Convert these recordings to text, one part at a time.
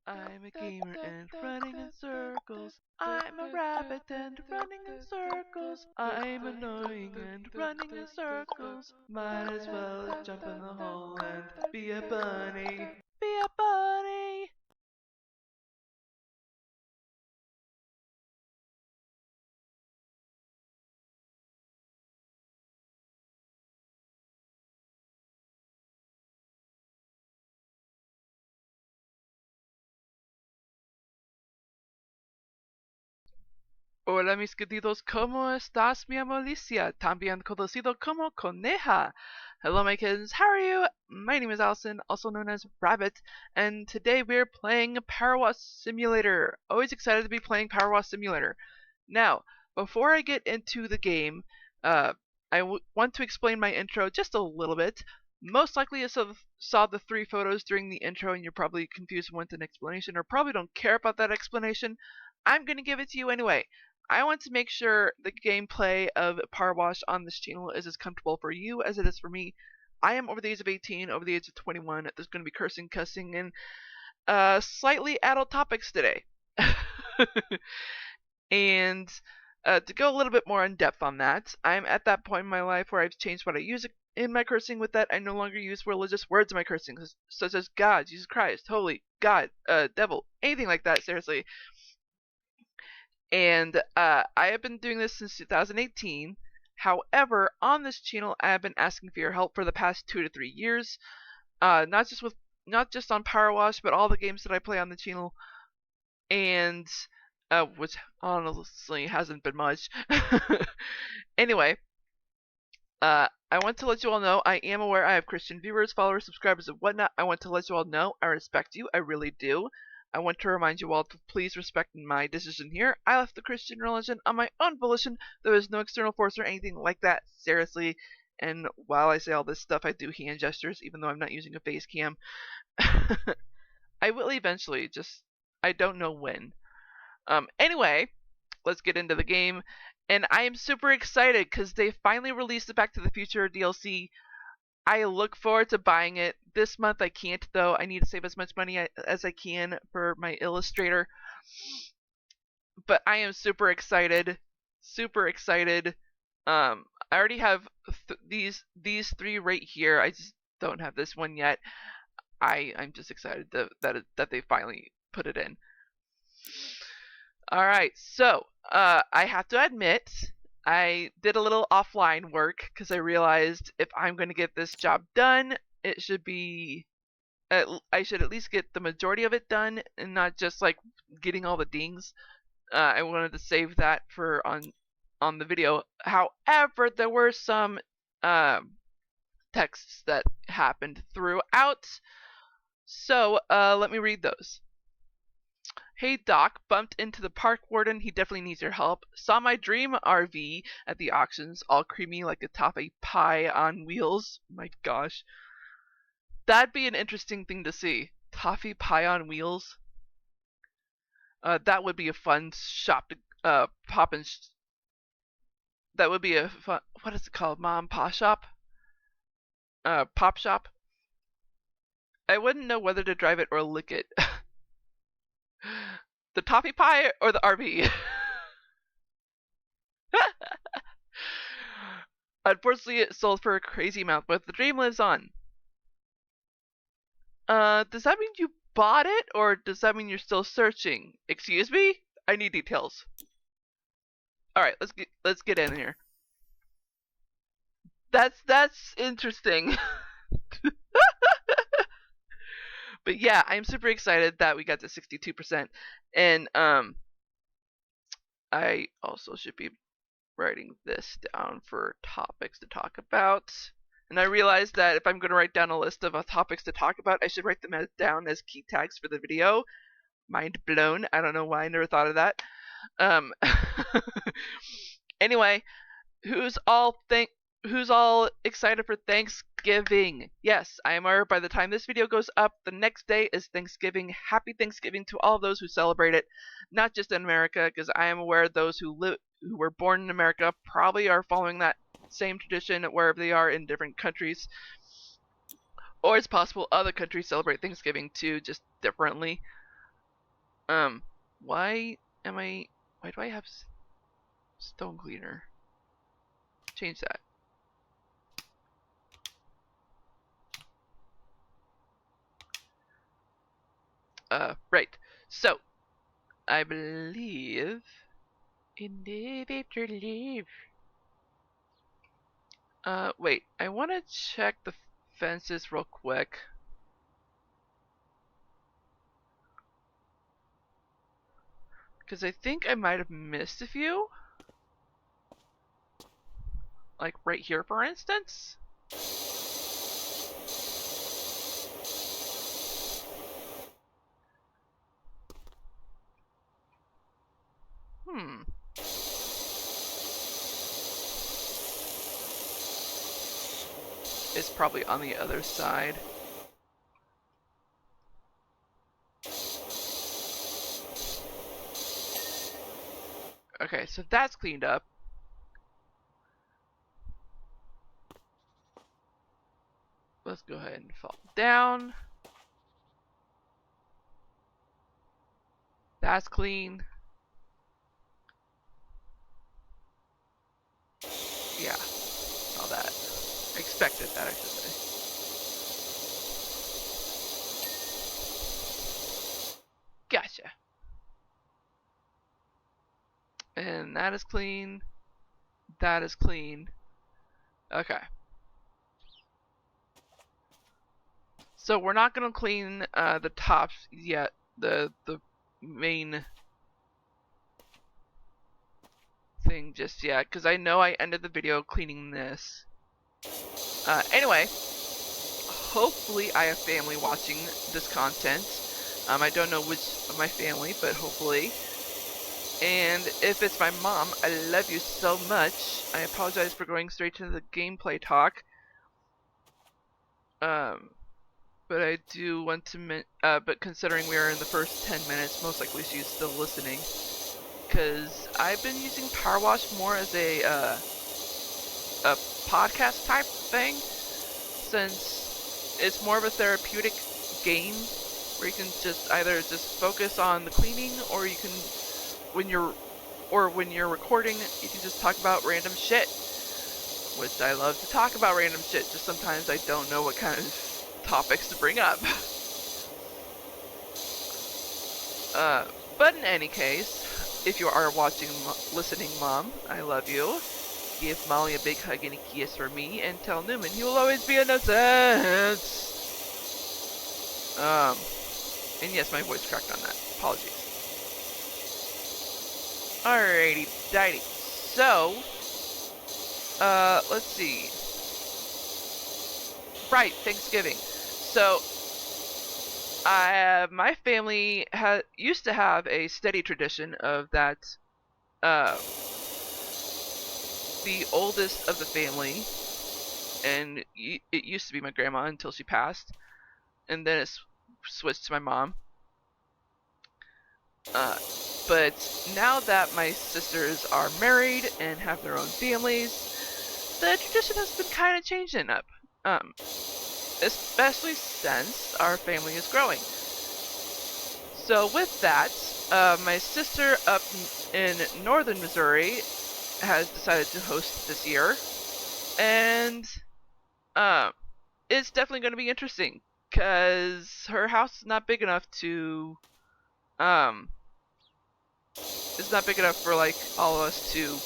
I'm a gamer and running in circles. I'm a rabbit and running in circles. I'm annoying and running in circles. Might as well jump in the hole and be a bunny. Be a bunny! Hola mis queridos, ¿cómo estás mi amo Alicia? También conocido como Coneja. Hello my kittens, how are you? My name is Allison, also known as Rabbit, and today we're playing Power Wash Simulator. Always excited to be playing Power Wash Simulator. Now, before I get into the game, uh, want to explain my intro just a little bit. Most likely you saw the three photos during the intro and you're probably confused and want an explanation or probably don't care about that explanation. I'm going to give it to you anyway. I want to make sure the gameplay of Power Wash on this channel is as comfortable for you as it is for me. I am over the age of 18, over the age of 21. There's going to be cursing, cussing, and slightly adult topics today. And to go a little bit more in depth on that, I'm at that point in my life where I've changed what I use in my cursing with that. I no longer use religious words in my cursing, such as God, Jesus Christ, Holy, God, Devil, anything like that, seriously. And I have been doing this since 2018. However, on this channel, I have been asking for your help for the past 2 to 3 years. Not just on Power Wash, but all the games that I play on the channel, and which honestly hasn't been much. Anyway, I want to let you all know I am aware I have Christian viewers, followers, subscribers, and whatnot. I want to let you all know I respect you. I really do. I want to remind you all to please respect my decision here. I left the Christian religion on my own volition. There was no external force or anything like that. Seriously. And while I say all this stuff, I do hand gestures, even though I'm not using a face cam. I will eventually, just I don't know when. Anyway, let's get into the game. And I am super excited because they finally released the Back to the Future DLC. I look forward to buying it. This month I can't though. I need to save as much money as I can for my illustrator. But I am super excited. Super excited. I already have these three right here. I just don't have this one yet. I'm just excited that they finally put it in. Alright, so I have to admit I did a little offline work because I realized if I'm going to get this job done, it should be I should at least get the majority of it done and not just like getting all the dings. I wanted to save that for on the video. However, there were some texts that happened throughout, so let me read those. Hey Doc, bumped into the park warden, he definitely needs your help. Saw my dream RV at the auctions, all creamy like a toffee pie on wheels. My gosh. That'd be an interesting thing to see. Toffee pie on wheels. That would be a fun shop to pop in. That would be a fun, what is it called? Mom pa shop? Pop shop? I wouldn't know whether to drive it or lick it. The toffee pie or the RV? Unfortunately, it sold for a crazy amount, but the dream lives on. Does that mean you bought it, or does that mean you're still searching? Excuse me? I need details. Alright, let's get in here. That's interesting. But yeah, I'm super excited that we got to 62%. And I also should be writing this down for topics to talk about. And I realized that if I'm going to write down a list of topics to talk about, I should write them down as key tags for the video. Mind blown. I don't know why I never thought of that. Anyway, who's all excited for Thanksgiving? Yes, I am aware by the time this video goes up, the next day is Thanksgiving. Happy Thanksgiving to all those who celebrate it, not just in America, because I am aware those who were born in America probably are following that same tradition wherever they are in different countries. Or it's possible other countries celebrate Thanksgiving too, just differently. Why do I have stone cleaner? Change that. Right. So, I believe wait, I want to check the fences real quick. Because I think I might have missed a few. Like right here, for instance. It's probably on the other side. Okay, so that's cleaned up. Let's go ahead and fall down. That's clean. Yeah, all that. I expected that, I should say. Gotcha. And that is clean. That is clean. Okay. So we're not going to clean the tops yet. The main thing just yet. Because I know I ended the video cleaning this. Anyway. Hopefully I have family watching this content. I don't know which of my family, but hopefully. And if it's my mom, I love you so much. I apologize for going straight to the gameplay talk. But I do want to, but considering we are in the first 10 minutes, most likely she's still listening. Because I've been using Power Wash more as a podcast type thing. Since it's more of a therapeutic game where you can just either just focus on the cleaning, or you can, when you're recording, you can just talk about random shit, which I love to talk about random shit. Just sometimes I don't know what kind of topics to bring up. But in any case, if you are watching, listening, Mom, I love you. Give Molly a big hug and a kiss for me, and tell Newman he will always be innocent. And yes, my voice cracked on that. Apologies. Alrighty, dighty. So, let's see. Right, Thanksgiving. So, my family used to have a steady tradition of that. The oldest of the family, and it used to be my grandma until she passed, and then it switched to my mom. But now that my sisters are married and have their own families, the tradition has been kind of changing up. Especially since our family is growing. So with that, my sister up in northern Missouri has decided to host this year, and it's definitely going to be interesting because her house is not big enough to it's not big enough for like all of us to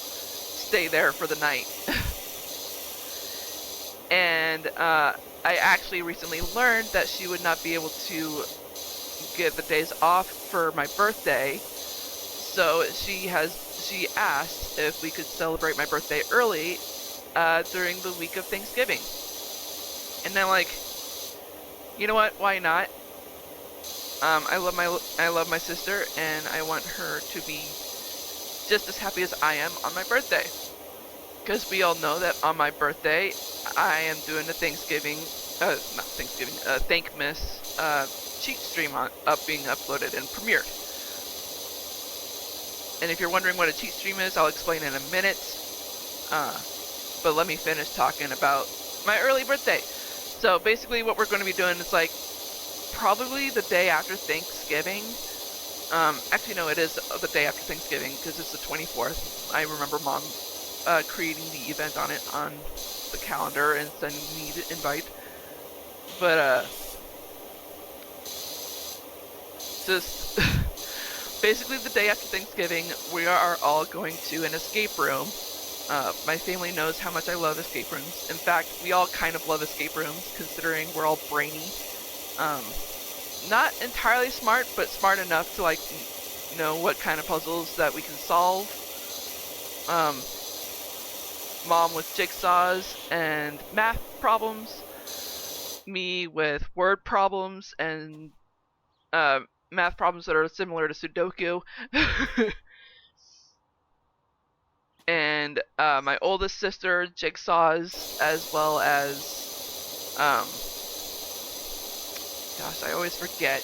stay there for the night. And I actually recently learned that she would not be able to get the days off for my birthday, so she asked if we could celebrate my birthday early during the week of Thanksgiving. And I'm like, you know what? Why not? I love my sister, and I want her to be just as happy as I am on my birthday. Because we all know that on my birthday, I am doing a Thankmas cheat stream being uploaded and premiered. And if you're wondering what a cheat stream is, I'll explain in a minute. But let me finish talking about my early birthday. So basically what we're going to be doing is like probably the day after Thanksgiving, Actually, no, it is the day after Thanksgiving because it's the 24th. I remember Mom creating the event on the calendar and sending me the invite. But just basically the day after Thanksgiving, we are all going to an escape room. My family knows how much I love escape rooms. In fact, we all kind of love escape rooms, considering we're all brainy. Not entirely smart, but smart enough to like know what kind of puzzles that we can solve. Mom with jigsaws and math problems. Me with word problems and math problems that are similar to Sudoku. And my oldest sister, jigsaws, as well as, gosh, I always forget,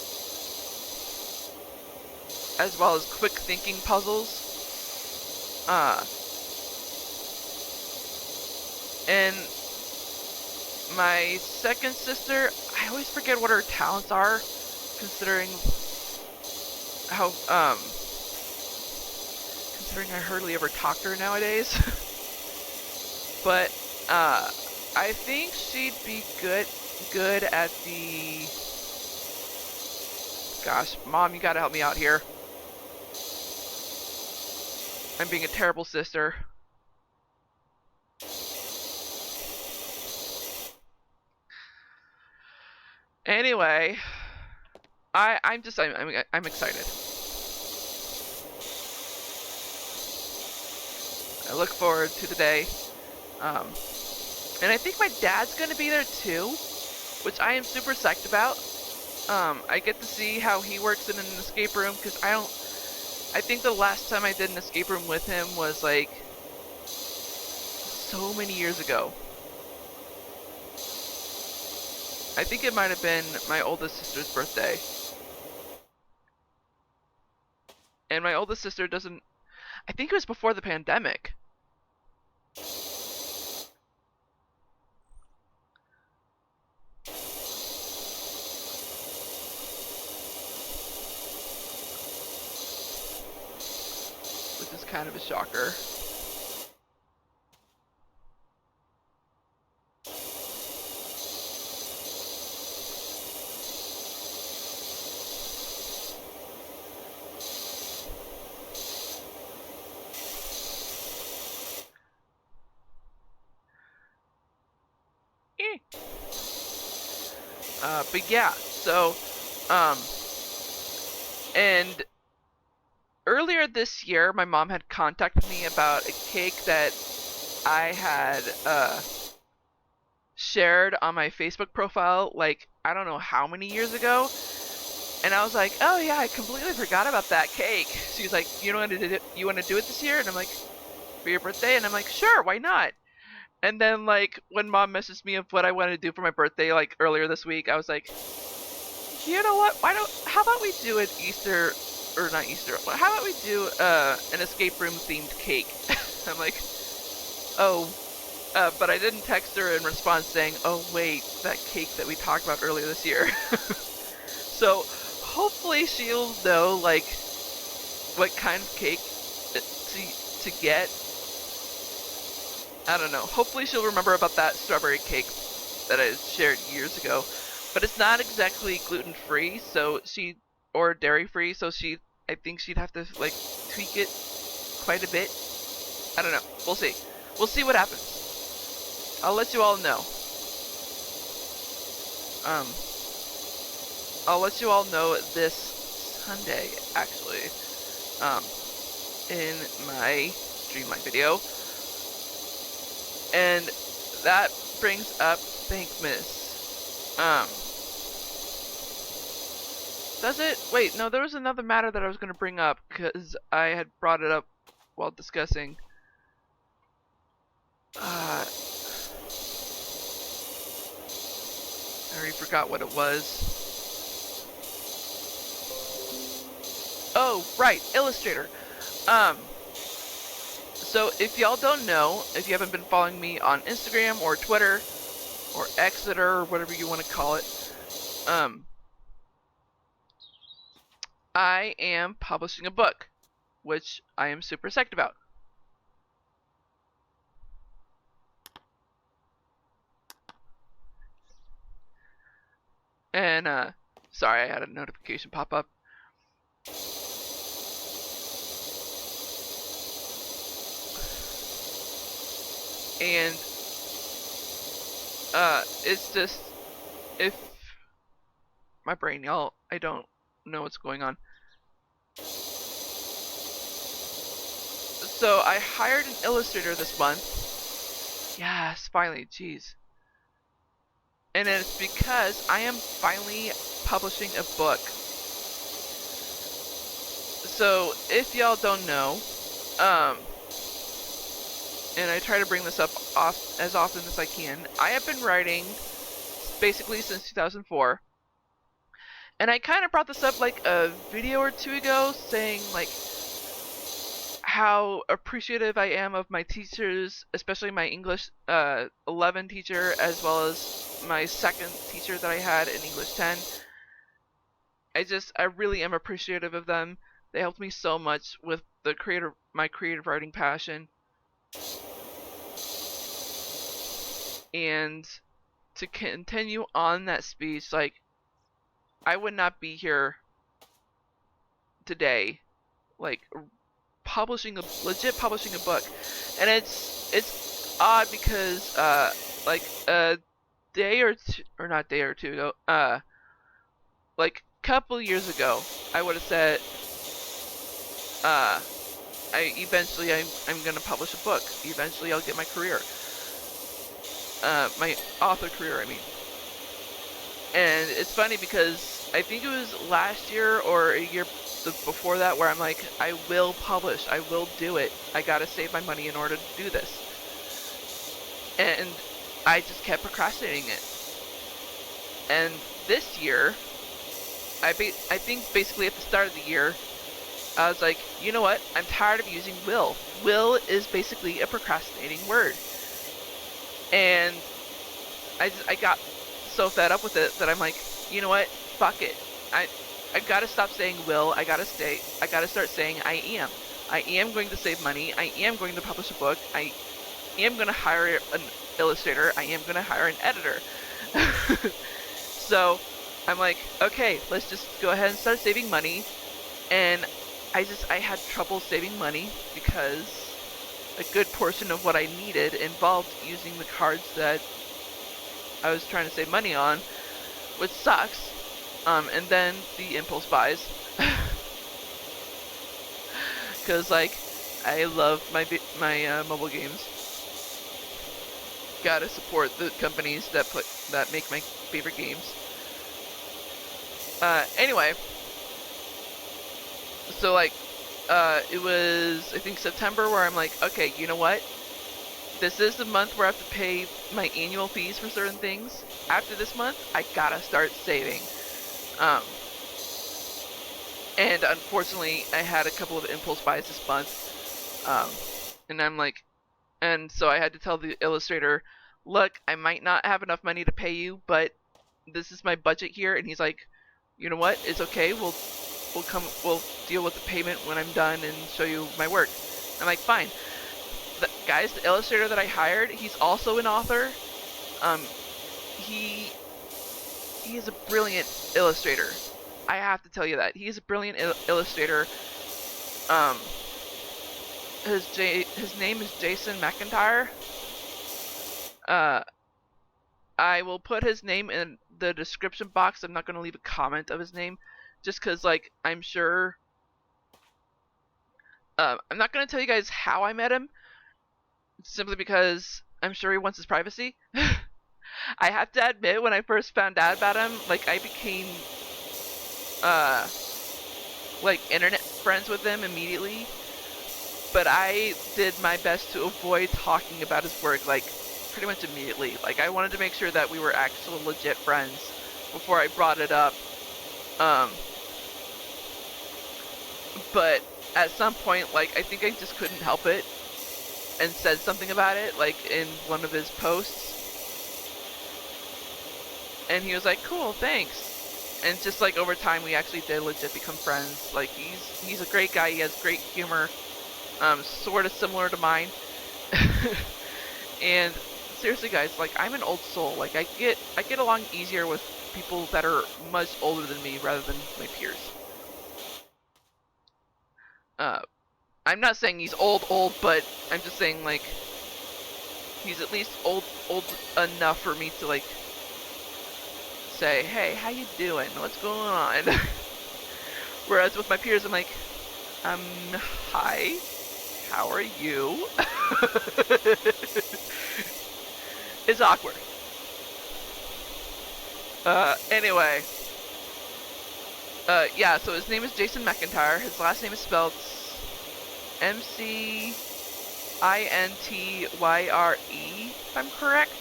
as well as quick thinking puzzles. And my second sister, I always forget what her talents are, considering how, considering I hardly ever talk to her nowadays. But I think she'd be good at the... Gosh, Mom, you gotta help me out here. I'm being a terrible sister. Anyway, I'm excited. I look forward to the day. And I think my dad's gonna be there too, which I am super psyched about. I get to see how he works in an escape room, because I think the last time I did an escape room with him was like so many years ago. I think it might have been my oldest sister's birthday. And my oldest sister doesn't... I think it was before the pandemic. Which is kind of a shocker. But yeah, so, and earlier this year, my mom had contacted me about a cake that I had, shared on my Facebook profile, like, I don't know how many years ago, and I was like, oh yeah, I completely forgot about that cake. She's like, you want to do it this year? And I'm like, for your birthday? And I'm like, sure, why not? And then, like, when Mom messaged me of what I wanted to do for my birthday, like, earlier this week, I was like, you know what, how about we do an Easter, or not Easter, how about we do, an escape room themed cake? I'm like, oh, but I didn't text her in response saying, oh wait, that cake that we talked about earlier this year. So, hopefully she'll know, like, what kind of cake to get. I don't know. Hopefully she'll remember about that strawberry cake that I shared years ago. But it's not exactly gluten-free, or dairy-free, so I think she'd have to, like, tweak it quite a bit. I don't know. We'll see. We'll see what happens. I'll let you all know. I'll let you all know this Sunday, actually, in my Dreamlight video. And that brings up Thankmas. Does it? Wait, no, there was another matter that I was going to bring up, because I had brought it up while discussing. I already forgot what it was. Oh, right, Illustrator. So if y'all don't know, if you haven't been following me on Instagram or Twitter or Exeter or whatever you want to call it, I am publishing a book, which I am super psyched about. And, sorry, I had a notification pop up. And, it's just, if my brain, y'all, I don't know what's going on. So I hired an illustrator this month. Yes, finally, jeez. And it's because I am finally publishing a book. So if y'all don't know, and I try to bring this up as often as I can, I have been writing basically since 2004. And I kind of brought this up like a video or two ago, saying like how appreciative I am of my teachers, especially my English 11 teacher, as well as my second teacher that I had in English 10. I really am appreciative of them. They helped me so much with my creative writing passion. And to continue on that speech, like, I would not be here today, like, legit publishing a book. And it's odd because, like, a day or two, or not day or two ago, like, couple years ago, I would have said, I'm gonna publish a book. Eventually I'll get my career. My author career, I mean. And it's funny because I think it was last year or a year before that where I'm like, I will publish, I will do it. I gotta save my money in order to do this. And I just kept procrastinating it. And this year, I think basically at the start of the year, I was like, you know what? I'm tired of using will. Will is basically a procrastinating word. And I got so fed up with it that I'm like, you know what? Fuck it. I gotta stop saying will. I gotta start saying I am. I am going to save money. I am going to publish a book. I am going to hire an illustrator. I am going to hire an editor. So I'm like, okay, let's just go ahead and start saving money. And I had trouble saving money because a good portion of what I needed involved using the cards that I was trying to save money on, which sucks. And then the impulse buys. Because, like, I love my mobile games. Gotta support the companies that make my favorite games. Anyway. So, like, it was, I think, September where I'm like, okay, you know what? This is the month where I have to pay my annual fees for certain things. After this month, I gotta start saving. And unfortunately, I had a couple of impulse buys this month. And I'm like, and so I had to tell the illustrator, look, I might not have enough money to pay you, but this is my budget here. And he's like, you know what? It's okay. We'll deal with the payment when I'm done and show you my work. I'm like, fine. Guys, the illustrator that I hired, he's also an author. He is a brilliant illustrator. I have to tell you that. He's a brilliant illustrator. His name is Jason McIntyre. I will put his name in the description box. I'm not going to leave a comment of his name, just because, like, I'm sure... I'm not going to tell you guys how I met him, simply because I'm sure he wants his privacy. I have to admit, when I first found out about him, like, I became, like, internet friends with him immediately. But I did my best to avoid talking about his work, like, pretty much immediately. Like, I wanted to make sure that we were actual legit friends before I brought it up. But at some point, like, I think I just couldn't help it and said something about it, like, in one of his posts. And he was like, cool, thanks. and just like over time, we actually did legit become friends. Like he's a great guy. He has great humor, sort of similar to mine. And seriously, guys, like I'm an old soul. Like I get along easier with people that are much older than me rather than my peers. I'm not saying he's old, but I'm just saying like he's at least old enough for me to like say, hey, how you doing? What's going on? Whereas with my peers, I'm like, hi, how are you? It's awkward. Anyway. Yeah, so his name is Jason McIntyre. His last name is spelled McIntyre, if I'm correct.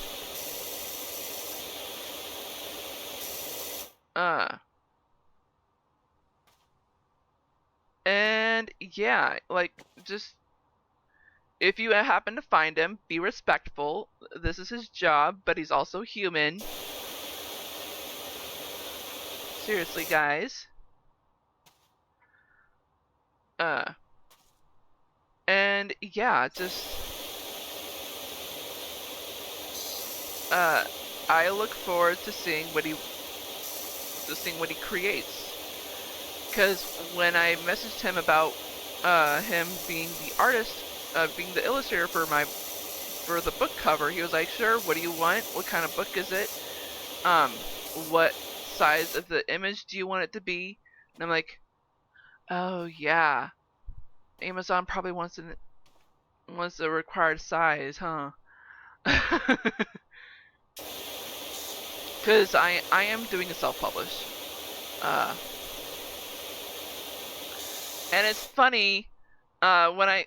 And yeah, like, just, if you happen to find him, be respectful. This is his job, but he's also human. Seriously, guys. And yeah, just, I look forward to seeing what he creates. Because when I messaged him about him being the artist, being the illustrator for the book cover, he was like, sure, what do you want? What kind of book is it? What size of the image do you want it to be? And I'm like, oh yeah, Amazon probably wants a required size, huh? Because I am doing a self-publish. And it's funny, when I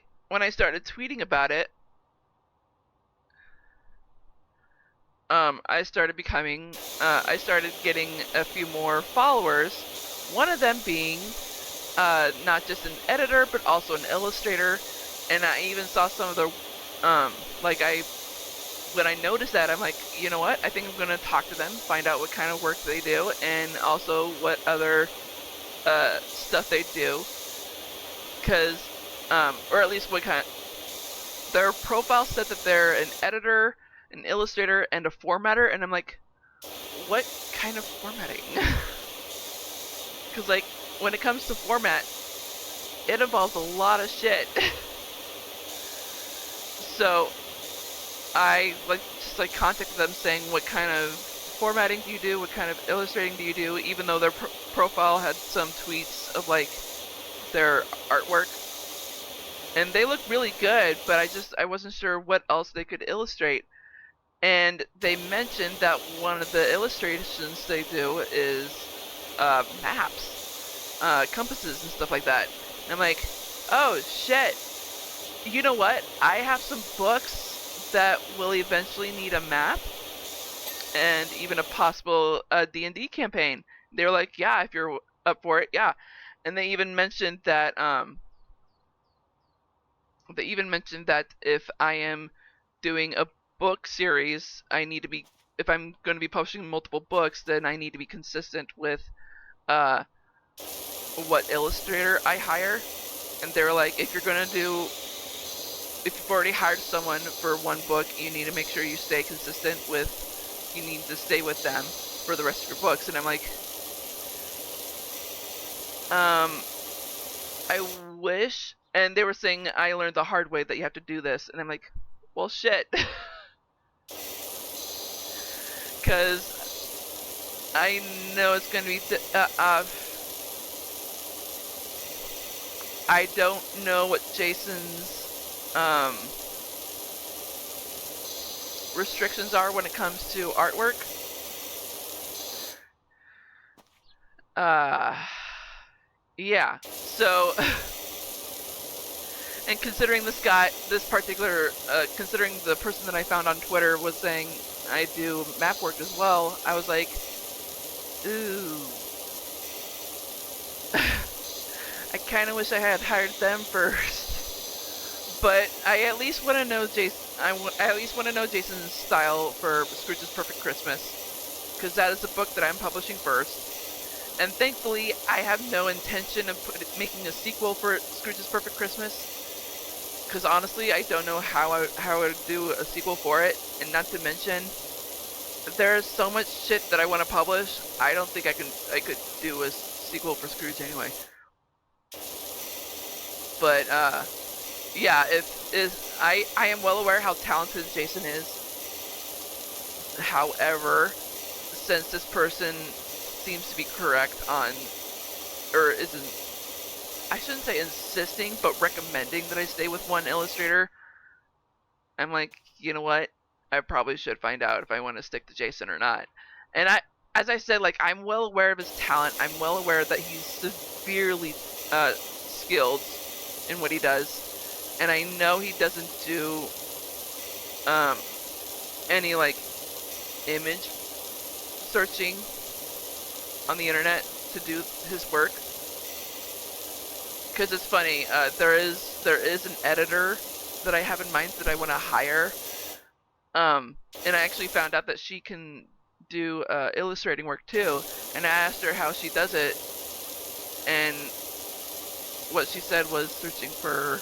started tweeting about it, I started getting a few more followers. One of them being not just an editor, but also an illustrator. And I even saw some of the, when I noticed that, I'm like, you know what? I think I'm gonna talk to them, find out what kind of work they do, and also what other stuff they do. Because, or at least what kind. Their profile said that they're an editor, an illustrator, and a formatter, and I'm like, what kind of formatting? Because like, when it comes to format, it involves a lot of shit. So I just contacted them saying, what kind of formatting do you do? What kind of illustrating do you do? Even though their profile had some tweets of like their artwork, and they look really good, but I wasn't sure what else they could illustrate. And they mentioned that one of the illustrations they do is maps, compasses and stuff like that. And I'm like, oh shit, you know what? I have some books that will eventually need a map and even a possible D&D campaign. They were like, yeah, if you're up for it, yeah. And they even mentioned that if I am doing a book series, if I'm going to be publishing multiple books, then I need to be consistent with what illustrator I hire. And they were like, if you've already hired someone for one book, you need to make sure you stay consistent you need to stay with them for the rest of your books. And I'm like, I wish, and they were saying I learned the hard way that you have to do this, and I'm like, well shit. Because I know it's going to be, I don't know what Jason's restrictions are when it comes to artwork. Yeah, so, and considering considering the person that I found on Twitter was saying I do map work as well, I was like, ooh. I kind of wish I had hired them first. But I at least want to know Jason's style for Scrooge's Perfect Christmas, because that is the book that I'm publishing first. And thankfully, I have no intention of making a sequel for Scrooge's Perfect Christmas. Because honestly, I don't know how I would do a sequel for it. And not to mention, there's so much shit that I want to publish. I don't think I could do a sequel for Scrooge anyway. But yeah, I am well aware how talented Jason is. However, since this person seems to be correct on, or isn't, I shouldn't say insisting, but recommending that I stay with one illustrator, I'm like, you know what? I probably should find out if I want to stick to Jason or not. And as I said, like, I'm well aware of his talent. I'm well aware that he's severely skilled in what he does, and I know he doesn't do any like image searching on the internet to do his work. Because it's funny, there is an editor that I have in mind that I want to hire, and I actually found out that she can do illustrating work too. And I asked her how she does it, and what she said was searching for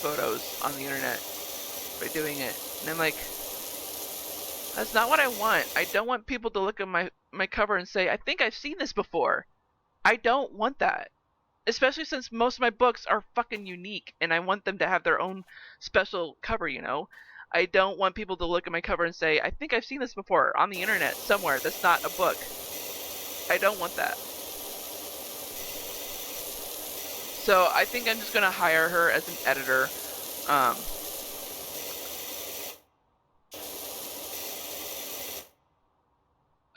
photos on the internet by doing it. And I'm like, that's not what I want. I don't want people to look at my cover and say, I think I've seen this before. I don't want that. Especially since most of my books are fucking unique, and I want them to have their own special cover, you know? I don't want people to look at my cover and say, I think I've seen this before on the internet somewhere that's not a book. I don't want that. So I think I'm just going to hire her as an editor.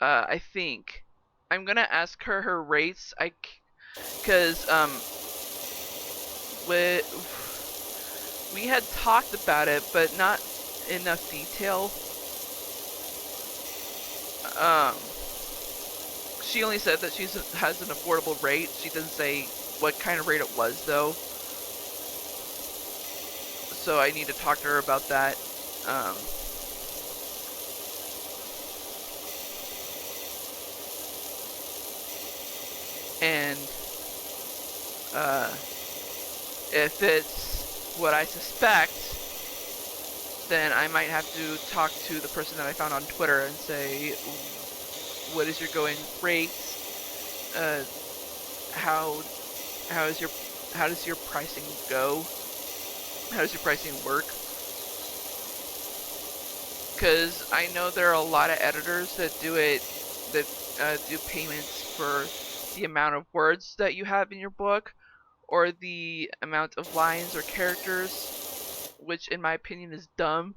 I think I'm going to ask her rates. Because we had talked about it, but not enough detail. She only said that she has an affordable rate. She doesn't say what kind of rate it was, though. So I need to talk to her about that. And if it's what I suspect, then I might have to talk to the person that I found on Twitter and say, what is your going rate? How does your pricing go? How does your pricing work? Because I know there are a lot of editors that do payments for the amount of words that you have in your book, or the amount of lines or characters, which in my opinion is dumb,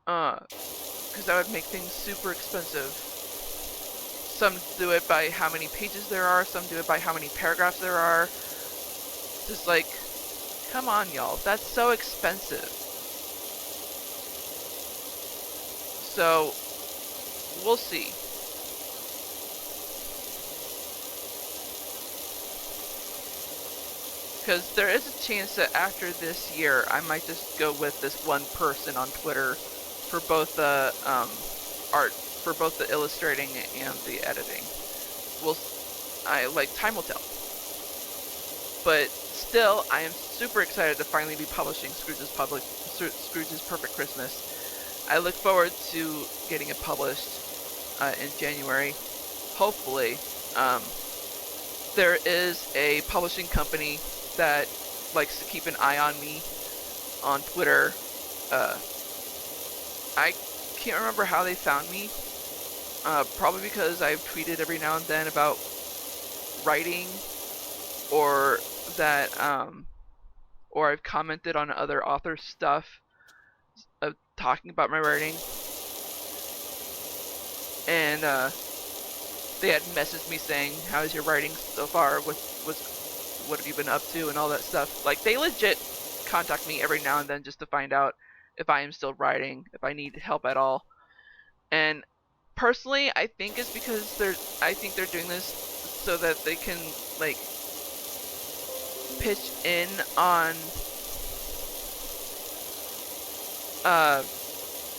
because that would make things super expensive. Some do it by how many pages there are, some do it by how many paragraphs there are. Just like, come on, y'all, that's so expensive. So, we'll see. Because there is a chance that after this year, I might just go with this one person on Twitter for both the art, for both the illustrating and the editing. Time will tell. But still, I am super excited to finally be publishing Scrooge's Perfect Christmas. I look forward to getting it published in January, hopefully. There is a publishing company that likes to keep an eye on me on Twitter. I can't remember how they found me. Probably because I've tweeted every now and then about writing, or that or I've commented on other authors' stuff talking about my writing. And they had messaged me saying, how's your writing so far? What have you been up to and all that stuff. Like, they legit contact me every now and then just to find out if I am still writing, if I need help at all. And personally, I think it's because they're doing this so that they can, like, pitch in on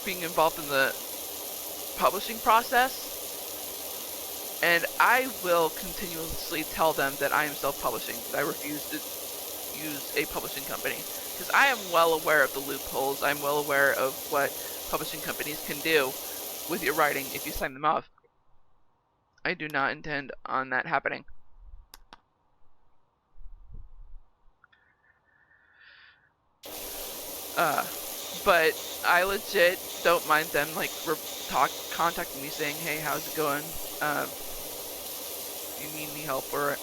being involved in the publishing process. And I will continuously tell them that I am self-publishing, that I refuse to use a publishing company. Because I am well aware of the loopholes. I'm well aware of what publishing companies can do with your writing if you sign them off. I do not intend on that happening. But I legit don't mind them like contacting me saying, "Hey, how's it going? You need any help or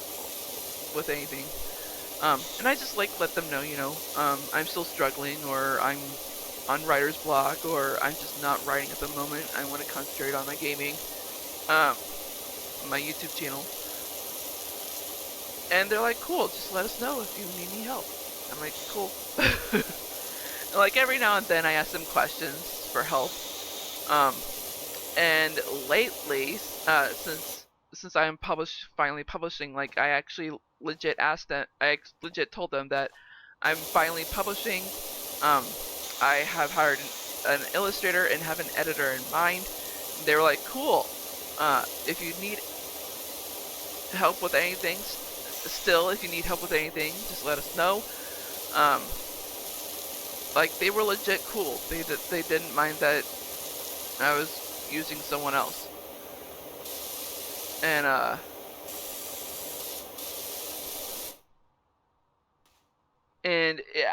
with anything?" And I just like let them know, I'm still struggling, or I'm on writer's block, or I'm just not writing at the moment. I want to concentrate on my gaming, my YouTube channel. And they're like, "Cool, just let us know if you need any help." I'm like, "Cool." Like every now and then I ask them questions for help. And lately, since I am finally publishing, like I actually legit legit told them that I'm finally publishing. I have hired an illustrator and have an editor in mind. They were like, "Cool. If you need help with anything, if you need help with anything, just let us know." Like they were legit cool. They didn't mind that I was using someone else. And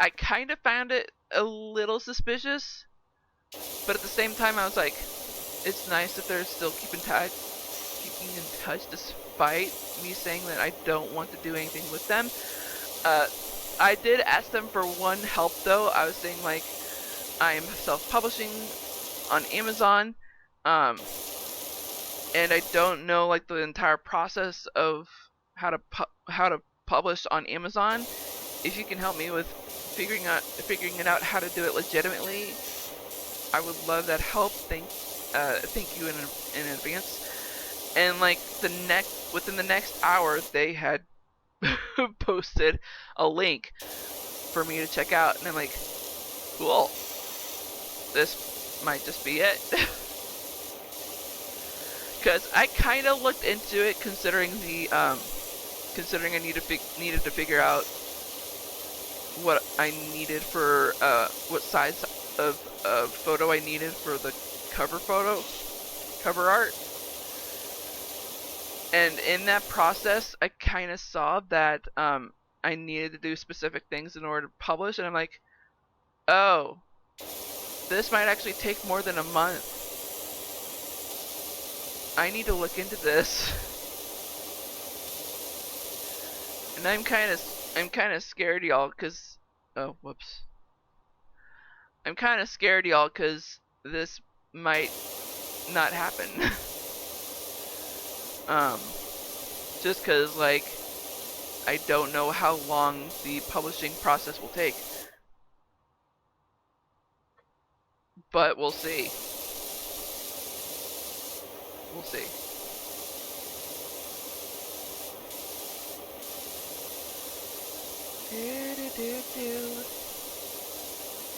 I kind of found it a little suspicious, but at the same time I was like, it's nice that they're still keeping in touch despite me saying that I don't want to do anything with them. I did ask them for one help though. I was saying like, I am self-publishing on Amazon, and I don't know like the entire process of how to publish on Amazon. If you can help me with figuring it out how to do it legitimately, I would love that help. Thank you in advance. And like within the next hour, they had posted a link for me to check out, and I'm like, cool. This might just be it. Because I kind of looked into it, considering I needed to figure out what I needed for what size of photo I needed for the cover art. And in that process, I kind of saw that I needed to do specific things in order to publish, and I'm like, oh, this might actually take more than a month. I need to look into this. And I'm kind of scared, y'all, cause oh, whoops. I'm kind of scared, y'all, cause this might not happen. Just cause like I don't know how long the publishing process will take. But we'll see. We'll see.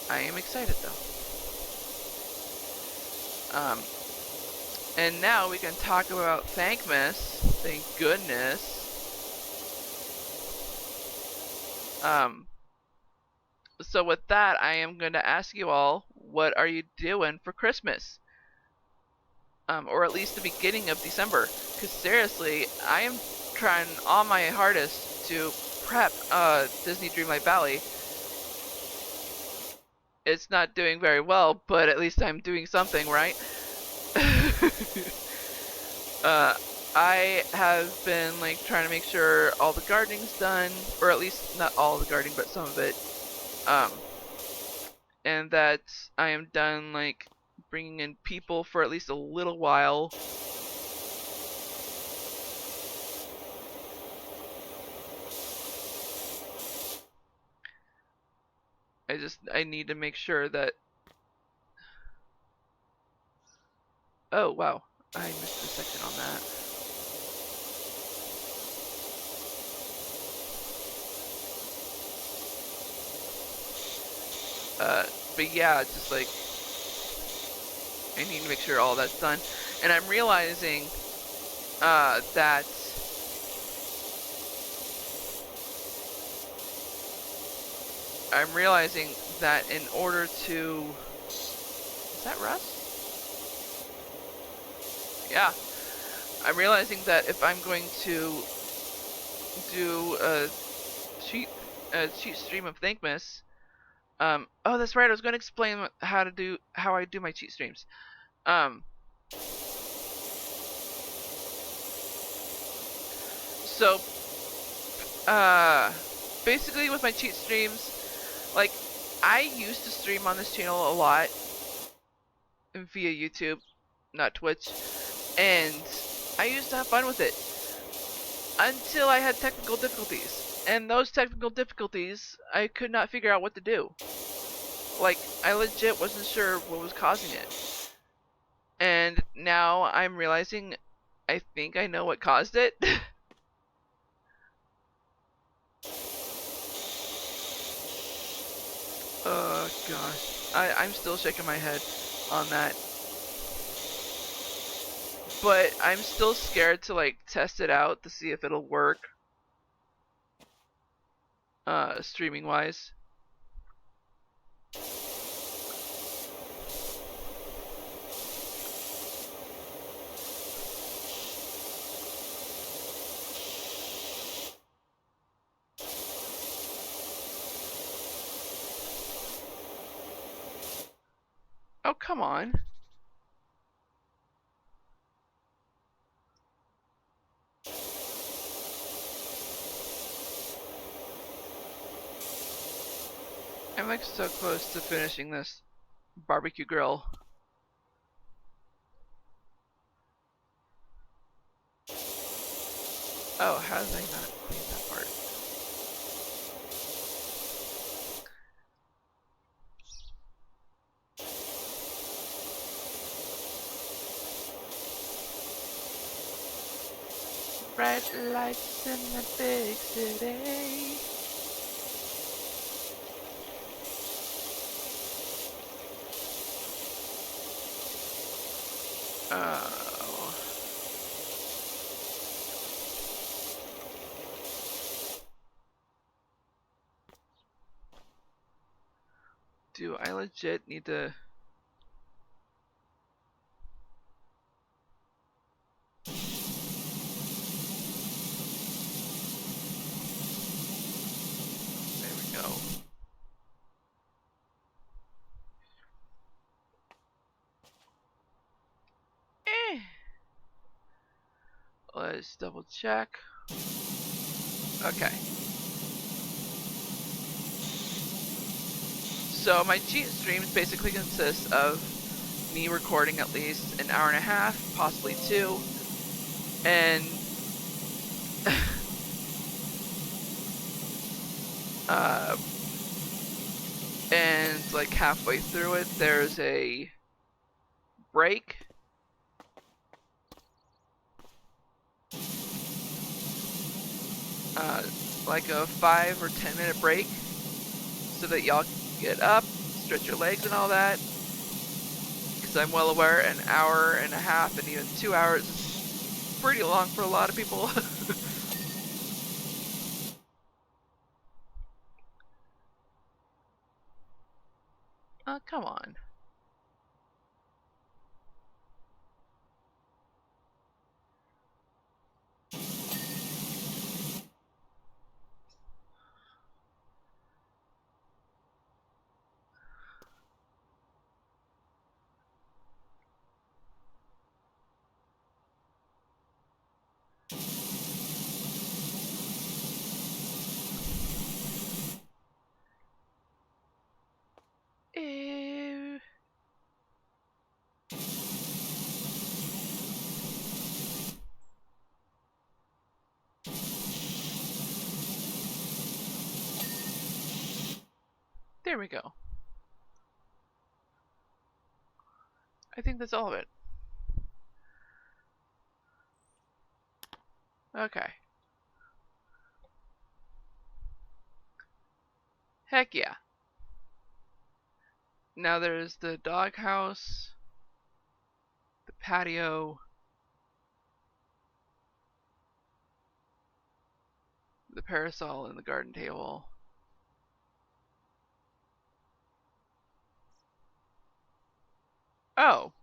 I am excited though. And now we can talk about Thankmas. Thank goodness. So with that, I am going to ask you all, what are you doing for Christmas? Or at least the beginning of December. Because seriously, I am trying all my hardest to prep Disney Dreamlight Valley. It's not doing very well, but at least I'm doing something, right? I have been like trying to make sure all the gardening's done, or at least not all the gardening, but some of it. And that I am done like bringing in people for at least a little while. I need to make sure that. Oh wow, I missed a section on that. But yeah, just like I need to make sure all that's done, and I'm realizing that I'm realizing that in order to... Is that Russ? Yeah. I'm realizing that if I'm going to do a cheat stream of Thankmas, oh, that's right, I was going to explain how I do my cheat streams. So, basically with my cheat streams, like, I used to stream on this channel a lot via YouTube, not Twitch, and I used to have fun with it until I had technical difficulties. And those technical difficulties, I could not figure out what to do. Like, I legit wasn't sure what was causing it. And now I'm realizing I think I know what caused it. Oh gosh, I'm still shaking my head on that. But I'm still scared to like test it out to see if it'll work. Streaming wise. Oh, come on. I'm like so close to finishing this barbecue grill. Oh, how did I not clean that part? Bright lights in the big city. Oh. Do I legit need to... There we go. Let's double check. Okay. So my cheat streams basically consist of me recording at least an hour and a half, possibly 2, and and like halfway through it there's a break. Like a 5 or 10 minute break so that y'all can get up, stretch your legs and all that. Because I'm well aware an hour and a half and even 2 hours is pretty long for a lot of people. Oh, come on. Ew. There we go. I think that's all of it. Okay. Heck yeah. Now there's the doghouse, the patio, The parasol and the garden table. Oh.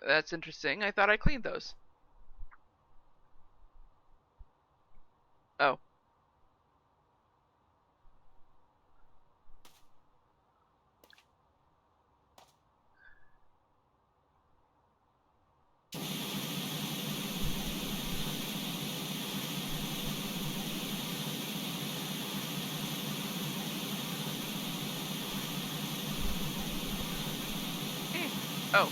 That's interesting. I thought I cleaned those. Oh. Oh.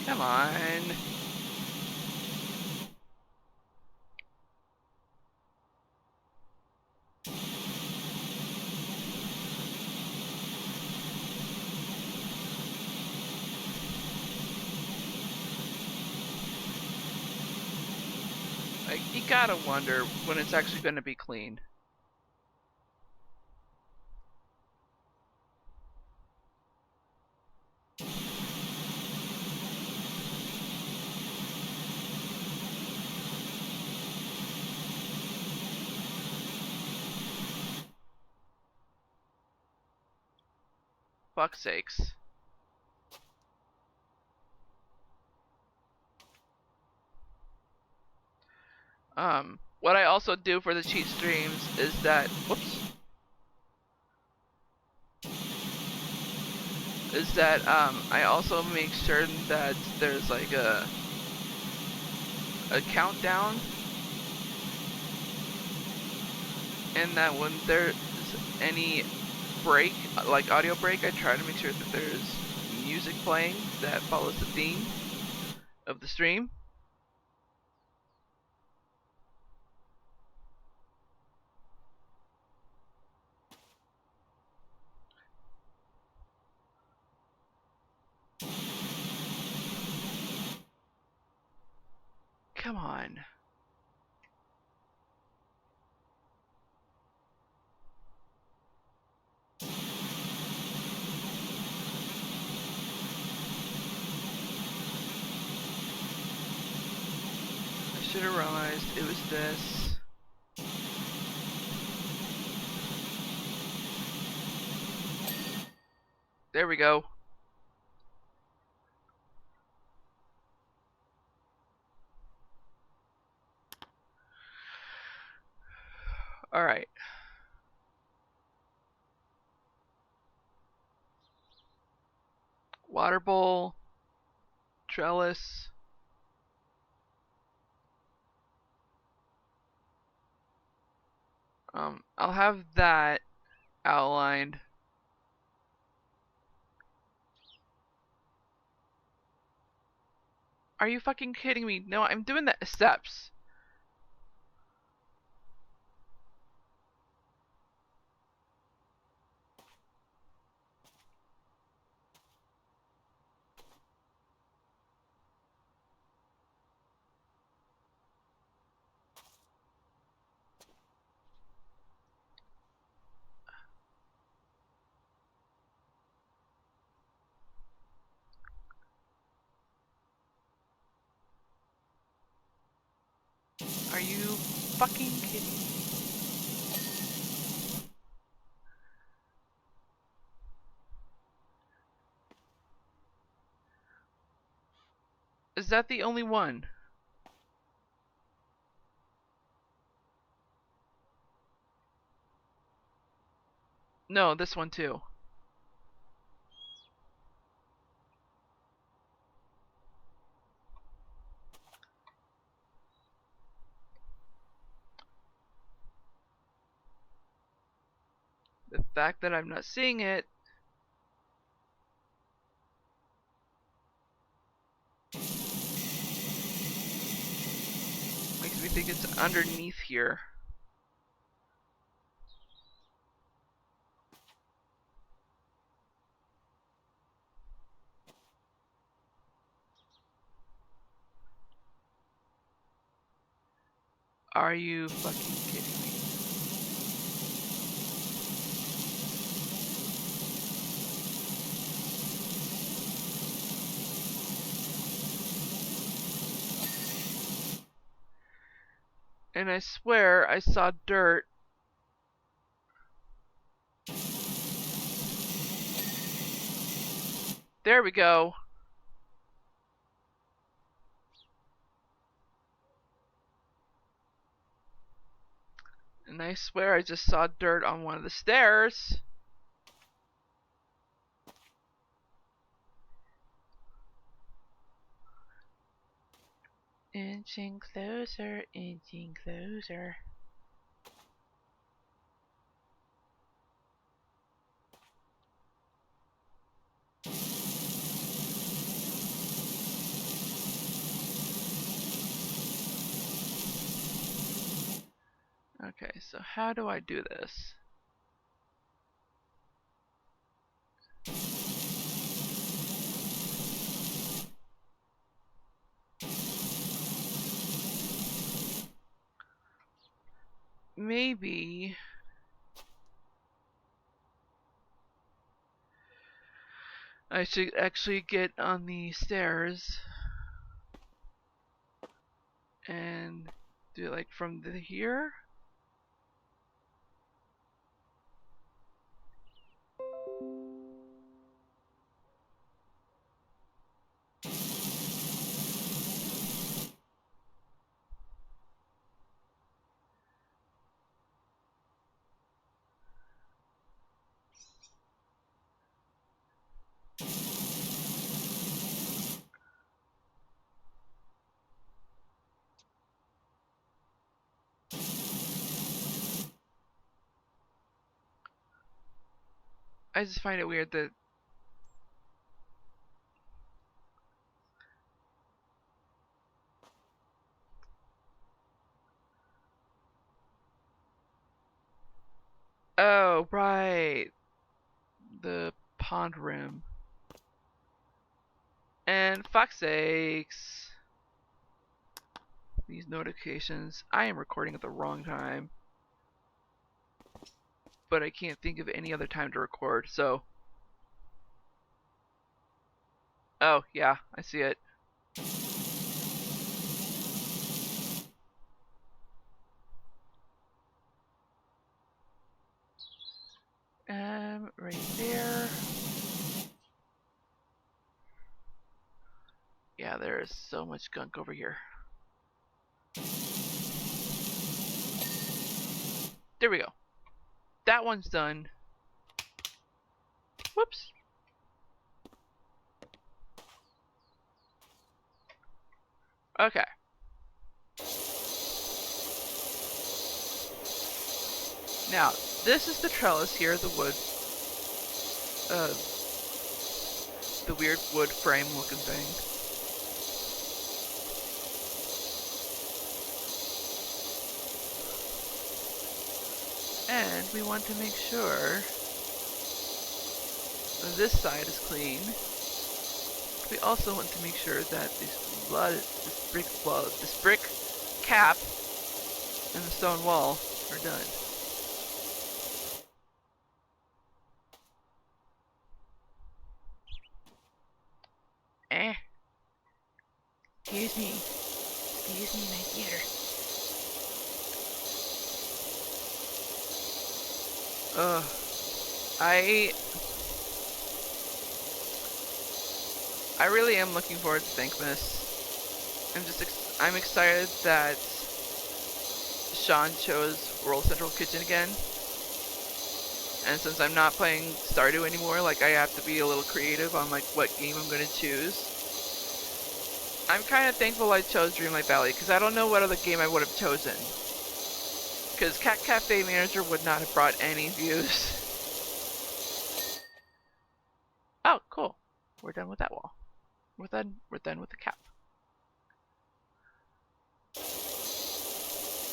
Come on. Like, you gotta wonder when it's actually gonna be clean. Fuck's sakes. What I also do for the cheat streams is that, whoops, is that I also make sure that there's like a countdown, and that when there's any break, like audio break, I try to make sure that there's music playing that follows the theme of the stream. Come on. I should have realized it was this. There we go. Alright. Water bowl. Trellis. I'll have that outlined. Are you fucking kidding me? No, I'm doing the steps. Are you fucking kidding me? Is that the only one? No, this one too. The fact that I'm not seeing it. me think it's underneath here. Are you fucking kidding me? And I swear I saw dirt. There we go. And I swear I just saw dirt on one of the stairs. Inching closer, inching closer. Okay, so how do I do this? Maybe I should actually get on the stairs and do it like from here. I just find it weird that oh, right. The pond rim. And fuck's sakes. These notifications. I am recording at the wrong time. But I can't think of any other time to record, so. Oh, yeah, I see it. Right there. Yeah, there is so much gunk over here. There we go. That one's done. Whoops. Okay. Now, this is the trellis here, the wood. The weird wood frame looking thing. And we want to make sure this side is clean. We also want to make sure that this brick cap and the stone wall are done. Excuse me, my dear. I really am looking forward to Thankmas. I'm excited that Sean chose World Central Kitchen again. And since I'm not playing Stardew anymore, like I have to be a little creative on like what game I'm gonna choose. I'm kind of thankful I chose Dreamlight Valley because I don't know what other game I would have chosen. Because Cat Cafe Manager would not have brought any views. Oh, cool. We're done with that wall. We're done with the cap.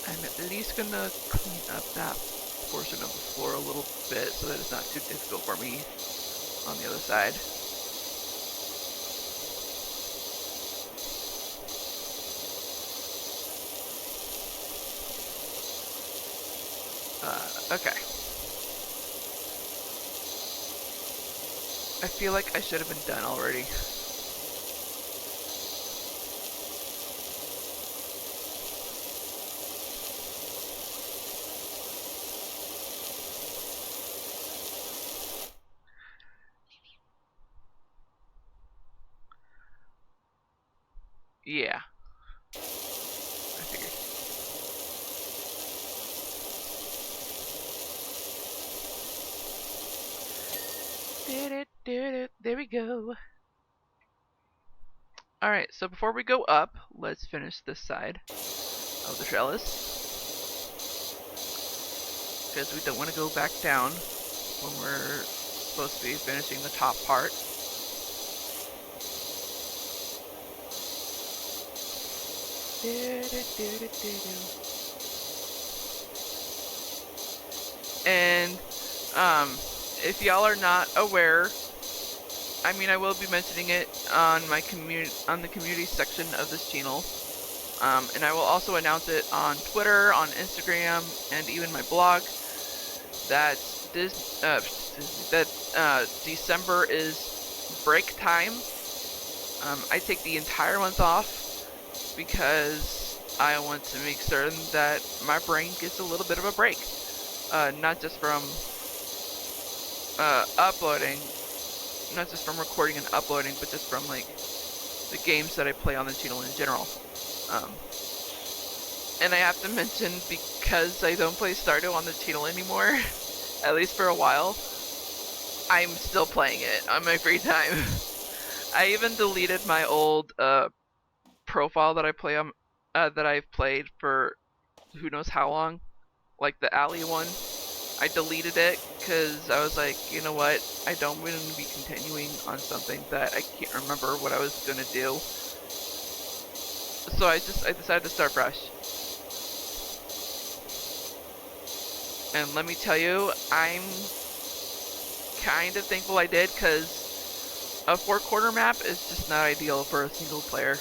I'm at least gonna clean up that portion of the floor a little bit so that it's not too difficult for me on the other side. Okay. I feel like I should have been done already. Yeah. I figured. There we go. Alright, so before we go up, let's finish this side of the trellis. Because we don't want to go back down when we're supposed to be finishing the top part. And if y'all are not aware, I mean, I will be mentioning it on my on the community section of this channel, and I will also announce it on Twitter, on Instagram, and even my blog that December is break time. I take the entire month off because I want to make certain that my brain gets a little bit of a break, not just from uploading. Not just from recording and uploading, but just from like the games that I play on the channel in general. And I have to mention, because I don't play Stardew on the channel anymore, at least for a while, I'm still playing it on my free time. I even deleted my old profile that I play on that I've played for who knows how long, like the alley one. I deleted it because I was like, you know what, I don't want to be continuing on something that I can't remember what I was gonna do. So I decided to start fresh. And let me tell you, I'm kind of thankful I did, because a 4-corner map is just not ideal for a single player.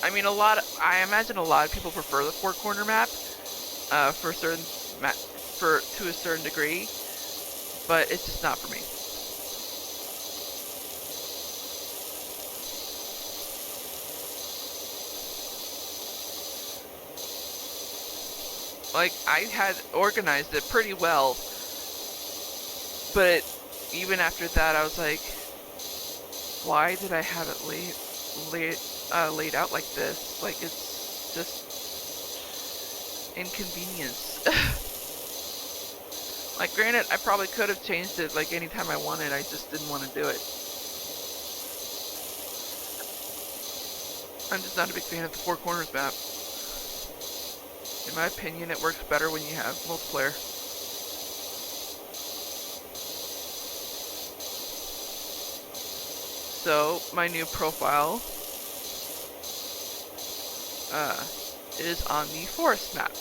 I mean, I imagine a lot of people prefer the 4-corner map. To a certain degree, but it's just not for me. Like, I had organized it pretty well, but even after that, I was like, why did I have it laid out like this? Like, it's just inconvenience. Like, granted, I probably could have changed it like anytime I wanted, I just didn't want to do it. I'm just not a big fan of the 4 corners map. In my opinion, it works better when you have multiplayer. So, my new profile is on the forest map.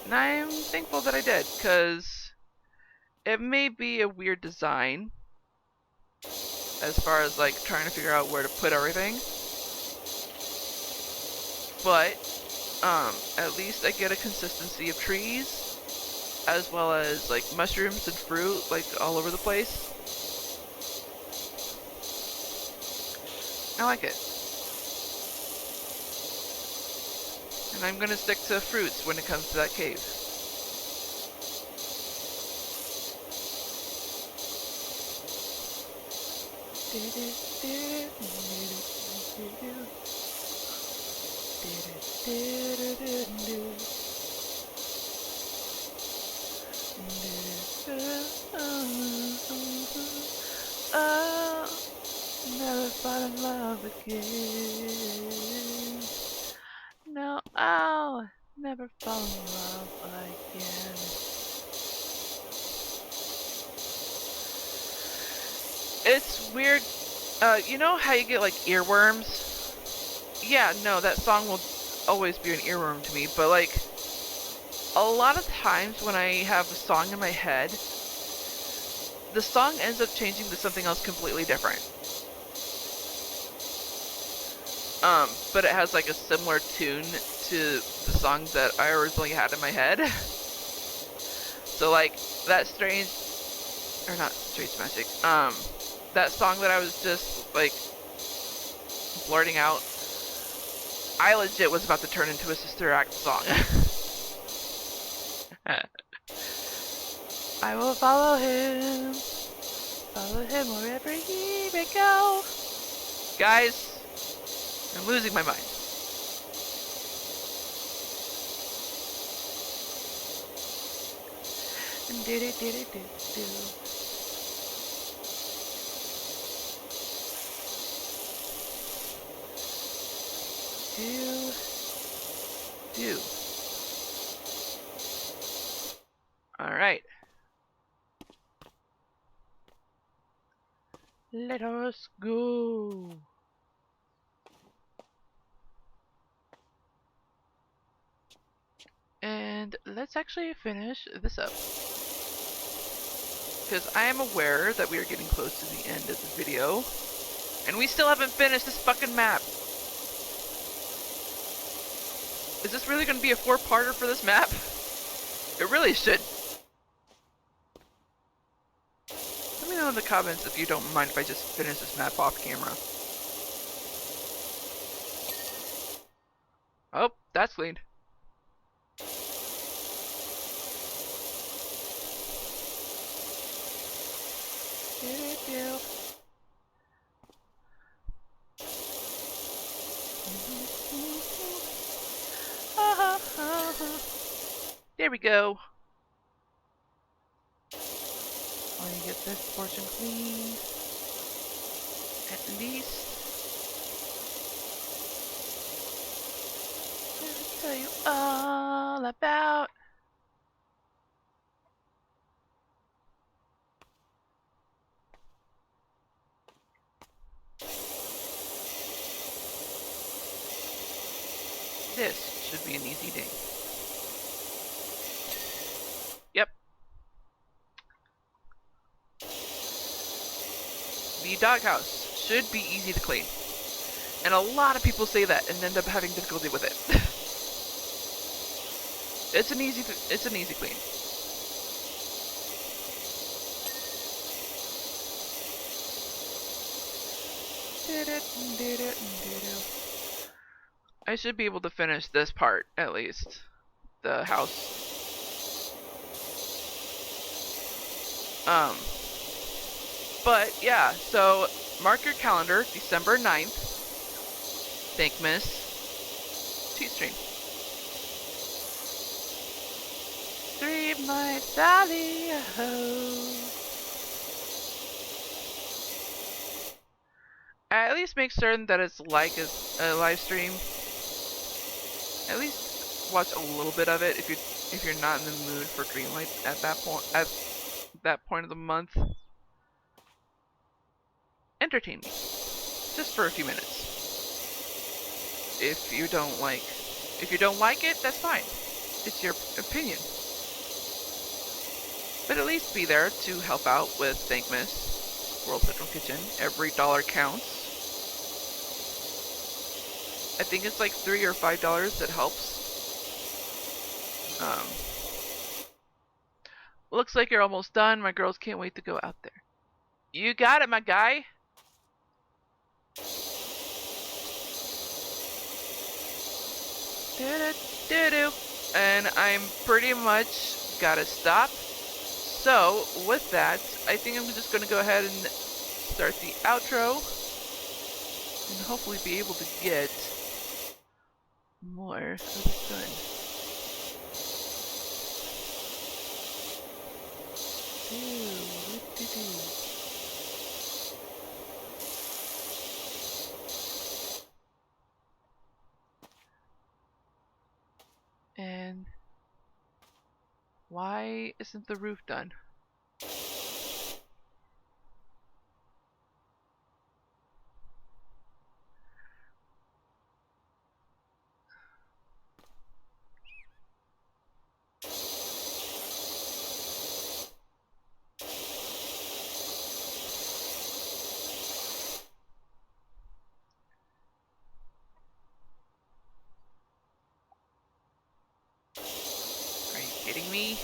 And I'm thankful that I did, because it may be a weird design as far as like trying to figure out where to put everything, but at least I get a consistency of trees as well as like mushrooms and fruit like all over the place. I like it. And I'm gonna stick to fruits when it comes to that cave. Never fall in love again. No, I'll never fall in love again. It's weird. You know how you get like earworms? yeah, no, that song will always be an earworm to me, but like a lot of times when I have a song in my head, the song ends up changing to something else completely different. But it has like a similar tune to the song that I originally had in my head. So like that strange, or not strange magic, that song that I was just like blurting out, I legit was about to turn into a Sister Act song. I will follow him wherever he may go. Guys, I'm losing my mind. Do. Alright. Let us go. And let's actually finish this up. Because I am aware that we are getting close to the end of the video. And we still haven't finished this fucking map. Is this really going to be a 4-parter for this map? It really should. Let me know in the comments if you don't mind if I just finish this map off camera. Oh, that's clean. There we go. Let me get this portion clean. At least. I'll tell you all about. This should be an easy day. Yep. The doghouse should be easy to clean. And a lot of people say that and end up having difficulty with it. It's an easy clean. I should be able to finish this part at least. The house. But yeah, so mark your calendar, December 9th. Thankmas T-Stream. Streamlight Sally, at least make certain that it's like a live stream. At least watch a little bit of it if you're not in the mood for Greenlight at that point of the month. Entertain me. Just for a few minutes. If you don't like it, that's fine. It's your opinion. But at least be there to help out with Thankmas World Central Kitchen. Every dollar counts. I think it's like $3 or $5 that helps. Looks like you're almost done. My girls can't wait to go out there. You got it, my guy. And I'm pretty much gotta stop. So with that, I think I'm just gonna go ahead and start the outro and hopefully be able to get more of this done. And why isn't the roof done? kidding me?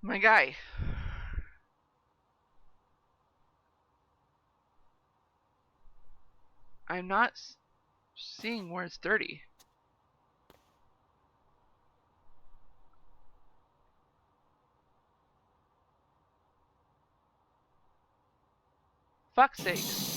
My guy. I'm not seeing where it's dirty. Fuck's sakes.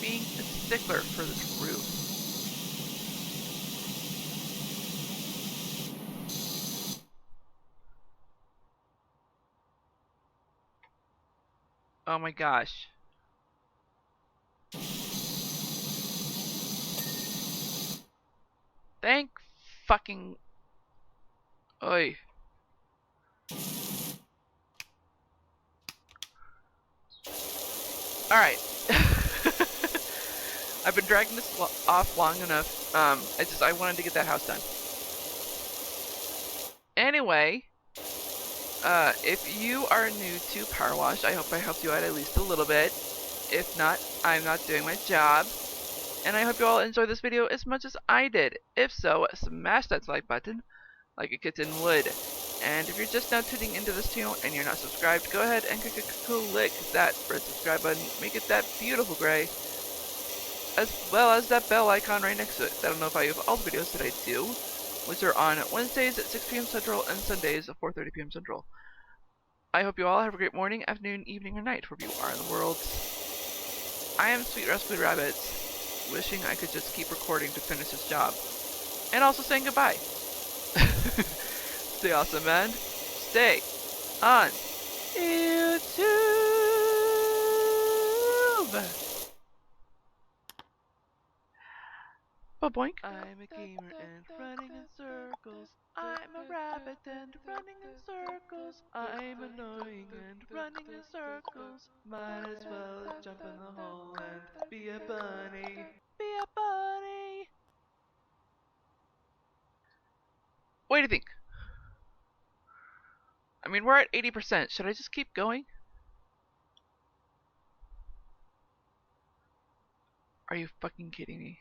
Being a stickler for this roof. Oh my gosh. Thank fucking... Oy. Alright. I've been dragging this off long enough. I wanted to get that house done. Anyway, if you are new to Power Wash, I hope I helped you out at least a little bit. If not, I'm not doing my job. And I hope you all enjoyed this video as much as I did. If so, smash that like button like a kitten would. And if you're just now tuning into this channel and you're not subscribed, go ahead and click that red subscribe button. Make it that beautiful gray. As well as that bell icon right next to it. That'll notify you of all the videos that I do, which are on Wednesdays at 6 p.m. Central and Sundays at 4:30 p.m. Central. I hope you all have a great morning, afternoon, evening, or night, wherever you are in the world. I am Sweet Rescued Rabbits, wishing I could just keep recording to finish this job. And also saying goodbye. Stay awesome, man. Stay on YouTube. Ba-boink. I'm a gamer and running in circles. I'm a rabbit and running in circles. I'm annoying and running in circles. Might as well jump in the hole and be a bunny. Be a bunny. What do you think? I mean, we're at 80%. Should I just keep going? Are you fucking kidding me?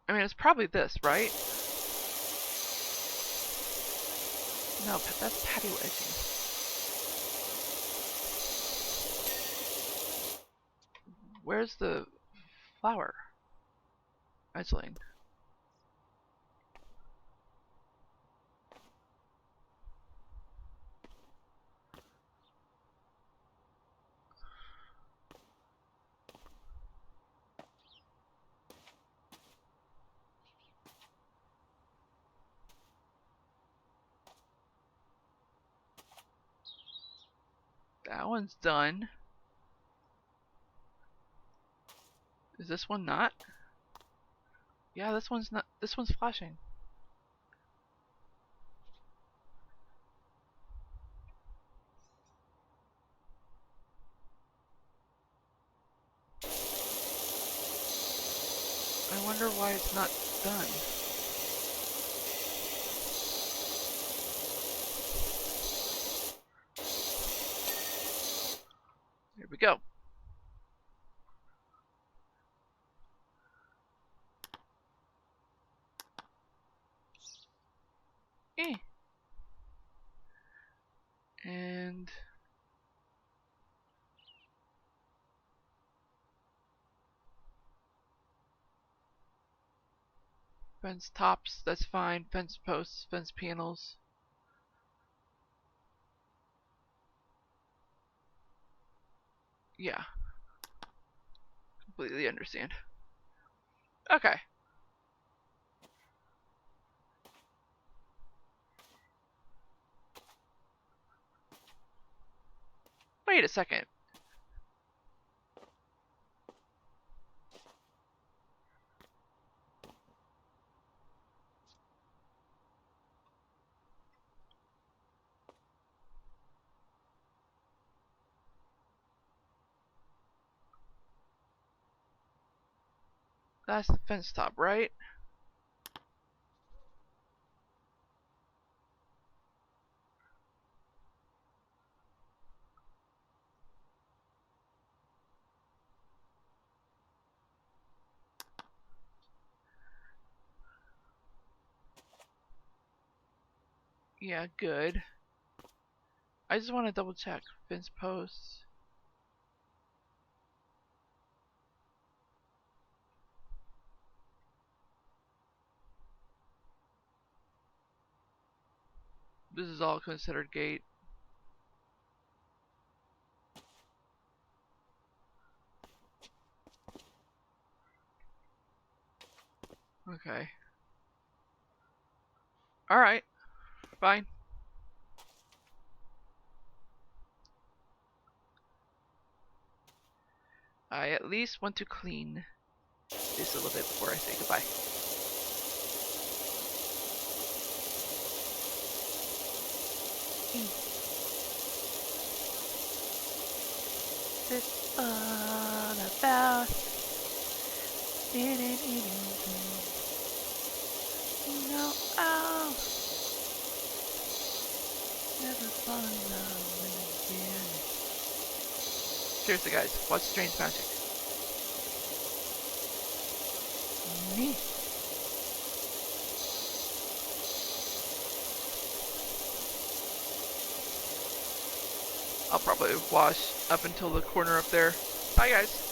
I mean, it's probably this, right? No, that's patio edging. Where's the flower edging? That one's done. Is this one not? Yeah, this one's not. This one's flashing. I wonder why it's not done. Here we go. And Fence tops, that's fine. Fence posts, fence panels. Yeah. Completely understand. Okay. Wait a second. That's the fence top, right? Yeah, good. I just want to double check. Fence posts. This is all considered gate. Okay. Alright. Fine. I at least want to clean this a little bit before I say goodbye. It's all about I'll never fall in love again. Seriously, guys, watch Strange Magic. Me. I'll probably wash up until the corner up there. Bye, guys.